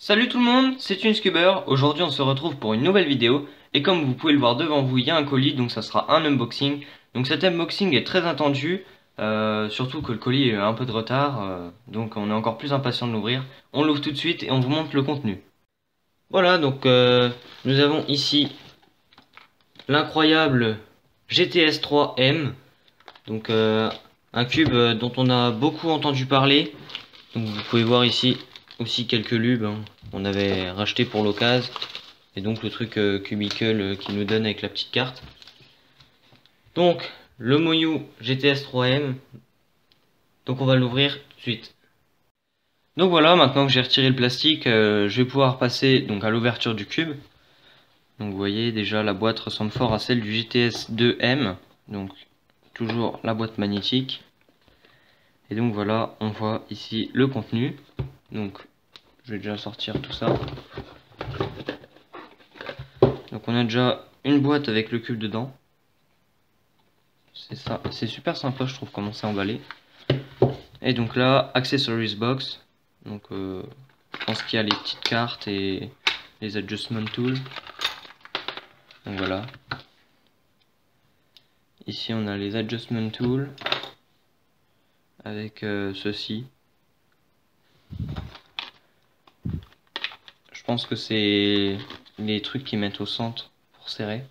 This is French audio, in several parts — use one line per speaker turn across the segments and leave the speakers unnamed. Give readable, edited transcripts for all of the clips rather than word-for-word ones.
Salut tout le monde, c'est TuneScuber. Aujourd'hui on se retrouve pour une nouvelle vidéo et comme vous pouvez le voir devant vous, il y a un colis, donc ça sera un unboxing. Donc cet unboxing est très attendu, surtout que le colis a un peu de retard, donc on est encore plus impatient de l'ouvrir. On l'ouvre tout de suite et on vous montre le contenu. Voilà, donc nous avons ici l'incroyable GTS 3M, donc un cube dont on a beaucoup entendu parler. Donc vous pouvez voir ici aussi quelques lubes, hein. On avait racheté pour l'occasion. Et donc le truc cubicle qui nous donne avec la petite carte. Donc le Moyu GTS 3M. Donc on va l'ouvrir tout de suite. Donc voilà, maintenant que j'ai retiré le plastique, je vais pouvoir passer donc à l'ouverture du cube. Donc vous voyez déjà la boîte ressemble fort à celle du GTS 2M. Donc toujours la boîte magnétique. Et donc voilà, on voit ici le contenu. Donc je vais déjà sortir tout ça. Donc on a déjà une boîte avec le cube dedans. C'est ça, c'est super sympa je trouve comment c'est emballé. Et donc là, accessories box. Donc je pense qu'il y a les petites cartes et les adjustment tools. Donc voilà. Ici on a les adjustment tools avec ceci. Je pense que c'est les trucs qui mettent au centre pour serrer.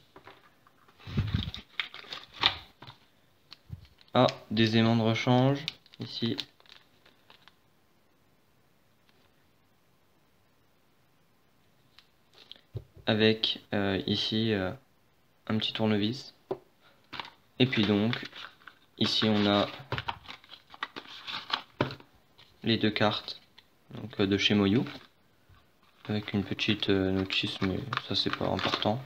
Ah, des aimants de rechange ici. Avec ici un petit tournevis. Et puis donc ici on a les deux cartes donc, de chez Moyu avec une petite notice, mais ça c'est pas important.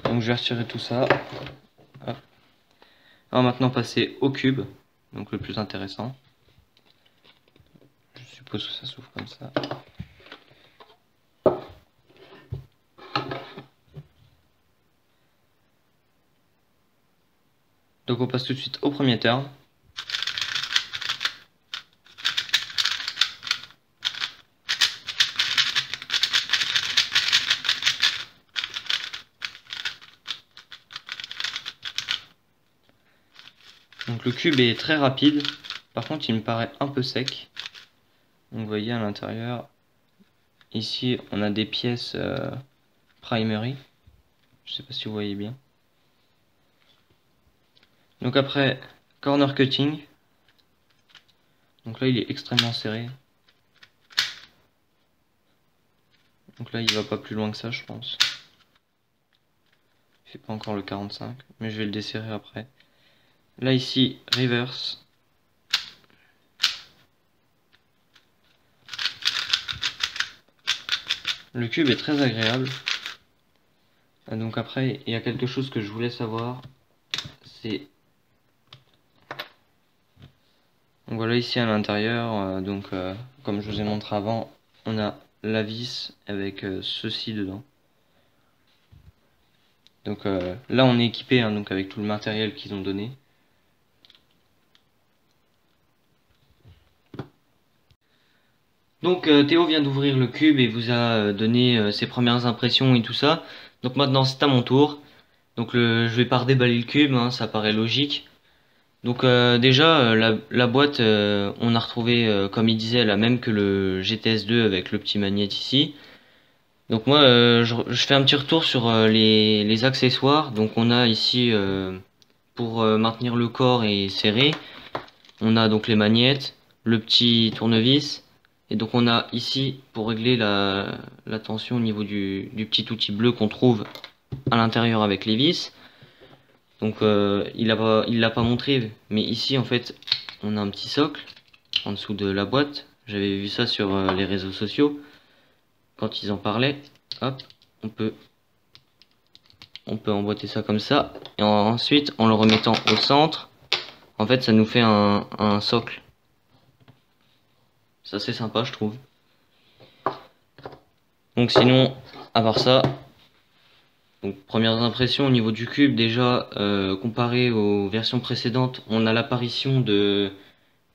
Donc je vais retirer tout ça. Hop. On va maintenant passer au cube, donc le plus intéressant. Je suppose que ça s'ouvre comme ça. Donc on passe tout de suite au premier terme. Donc le cube est très rapide, par contre il me paraît un peu sec. Donc vous voyez à l'intérieur, ici on a des pièces primary, je sais pas si vous voyez bien. Donc après, corner cutting, donc là il est extrêmement serré. Donc là il va pas plus loin que ça je pense. Il fait pas encore le 45, mais je vais le desserrer après. Là ici, reverse. Le cube est très agréable. Donc après, il y a quelque chose que je voulais savoir. C'est... Donc voilà ici à l'intérieur, comme je vous ai montré avant, on a la vis avec ceci dedans. Donc là on est équipé donc avec tout le matériel qu'ils ont donné. Donc Théo vient d'ouvrir le cube et vous a donné ses premières impressions et tout ça. Donc maintenant c'est à mon tour. Donc je vais pas redéballer le cube, hein, ça paraît logique. Donc déjà la boîte on a retrouvé comme il disait la même que le GTS 2 avec le petit magnète ici. Donc moi je fais un petit retour sur les accessoires. Donc on a ici pour maintenir le corps et serrer, on a donc les magnettes, le petit tournevis. Et donc on a ici pour régler la tension au niveau du petit outil bleu qu'on trouve à l'intérieur avec les vis. Donc il l'a pas montré, mais ici en fait on a un petit socle en dessous de la boîte. J'avais vu ça sur les réseaux sociaux quand ils en parlaient. Hop, on peut emboîter ça comme ça et ensuite en le remettant au centre, en fait ça nous fait un socle. Ça c'est sympa je trouve. Donc sinon, à part ça, donc premières impressions au niveau du cube, déjà comparé aux versions précédentes, on a l'apparition de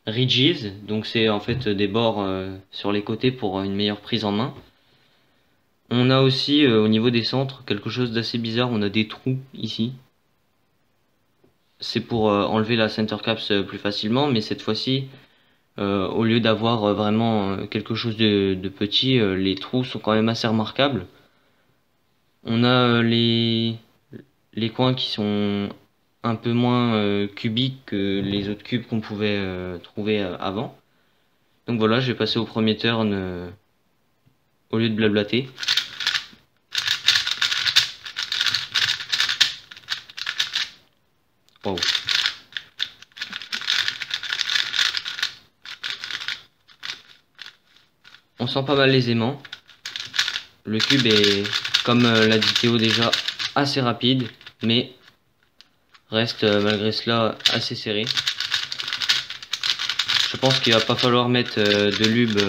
ridges, donc c'est en fait des bords sur les côtés pour une meilleure prise en main. On a aussi au niveau des centres quelque chose d'assez bizarre, on a des trous ici. C'est pour enlever la center caps plus facilement, mais cette fois-ci, au lieu d'avoir vraiment quelque chose de petit, les trous sont quand même assez remarquables. On a les coins qui sont un peu moins cubiques que les autres cubes qu'on pouvait trouver avant. Donc voilà, je vais passer au premier turn au lieu de blablater. Wow. On sent pas mal les aimants. Le cube est, comme l'a dit Théo déjà, assez rapide, mais reste malgré cela assez serré. Je pense qu'il va pas falloir mettre de lube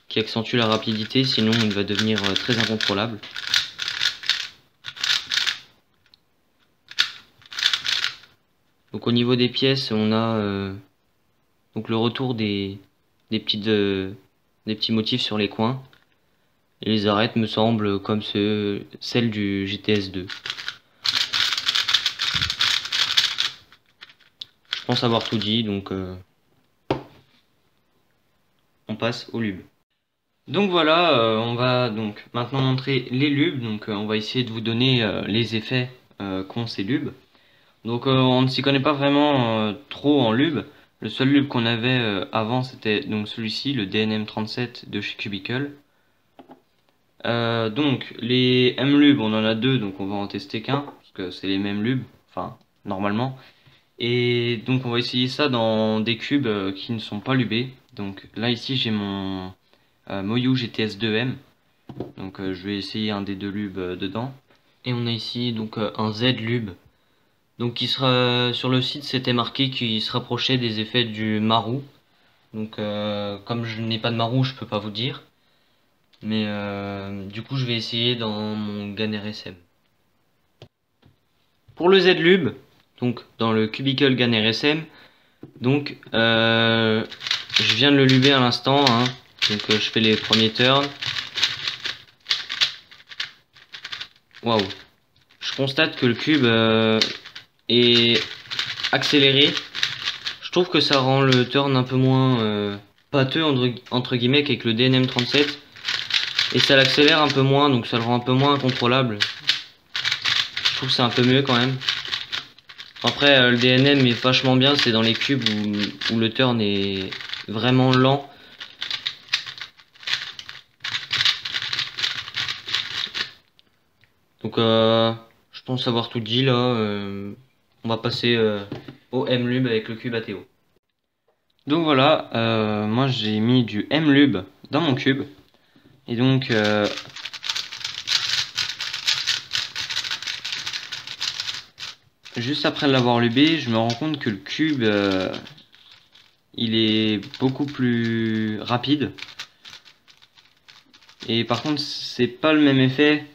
qui accentue la rapidité, sinon il va devenir très incontrôlable. Donc au niveau des pièces, on a donc le retour des petits motifs sur les coins. Et les arêtes me semblent comme celles du GTS 2. Je pense avoir tout dit, donc on passe au lube. Donc voilà, on va donc maintenant montrer les lubes. Donc on va essayer de vous donner les effets qu'ont ces lubes. Donc on ne s'y connaît pas vraiment trop en lube. Le seul lube qu'on avait avant, c'était donc celui-ci, le DNM37 de chez Cubicle. Donc les M-lubes, on en a deux, donc on va en tester qu'un, parce que c'est les mêmes lubes, enfin normalement. Et donc on va essayer ça dans des cubes qui ne sont pas lubés. Donc là ici j'ai mon Moyu GTS2M, donc je vais essayer un des deux lubes dedans. Et on a ici donc un Z-lube, donc qui sera sur le site, c'était marqué qu'il se rapprochait des effets du Marou. Donc comme je n'ai pas de Marou, je peux pas vous dire. Mais du coup je vais essayer dans mon Ganer SM. Pour le Z-lube, donc dans le Cubicle Ganer SM, donc je viens de le luber à l'instant, hein. Donc je fais les premiers turns. Waouh, je constate que le cube est accéléré. Je trouve que ça rend le turn un peu moins pâteux entre guillemets qu'avec le DNM37. Et ça l'accélère un peu moins, donc ça le rend un peu moins incontrôlable. Je trouve que c'est un peu mieux quand même. Après le DNM est vachement bien, c'est dans les cubes où le turn est vraiment lent. Donc je pense avoir tout dit là. On va passer au M-lube avec le cube ATO. Donc voilà, moi j'ai mis du M-lube dans mon cube. Et donc juste après l'avoir lubé, je me rends compte que le cube il est beaucoup plus rapide. Et par contre c'est pas le même effet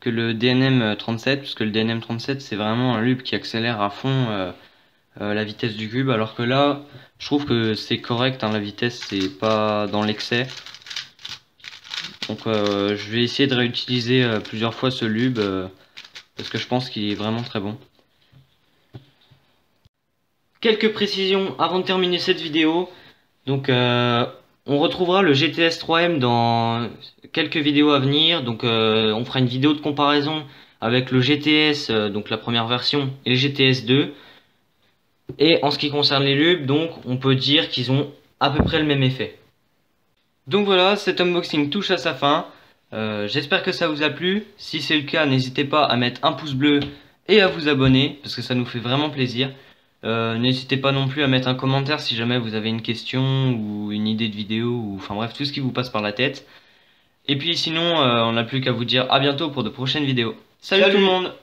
que le DNM37, puisque le DNM37 c'est vraiment un lube qui accélère à fond la vitesse du cube, alors que là je trouve que c'est correct, hein, la vitesse c'est pas dans l'excès. Donc je vais essayer de réutiliser plusieurs fois ce lube parce que je pense qu'il est vraiment très bon. Quelques précisions avant de terminer cette vidéo. Donc on retrouvera le GTS 3M dans quelques vidéos à venir. Donc on fera une vidéo de comparaison avec le GTS, donc la première version, et le GTS 2. Et en ce qui concerne les lubes, donc on peut dire qu'ils ont à peu près le même effet. Donc voilà, cet unboxing touche à sa fin. J'espère que ça vous a plu. Si c'est le cas, n'hésitez pas à mettre un pouce bleu et à vous abonner, parce que ça nous fait vraiment plaisir. N'hésitez pas non plus à mettre un commentaire si jamais vous avez une question ou une idée de vidéo, ou enfin bref, tout ce qui vous passe par la tête. Et puis sinon, on n'a plus qu'à vous dire à bientôt pour de prochaines vidéos. Salut tout le monde!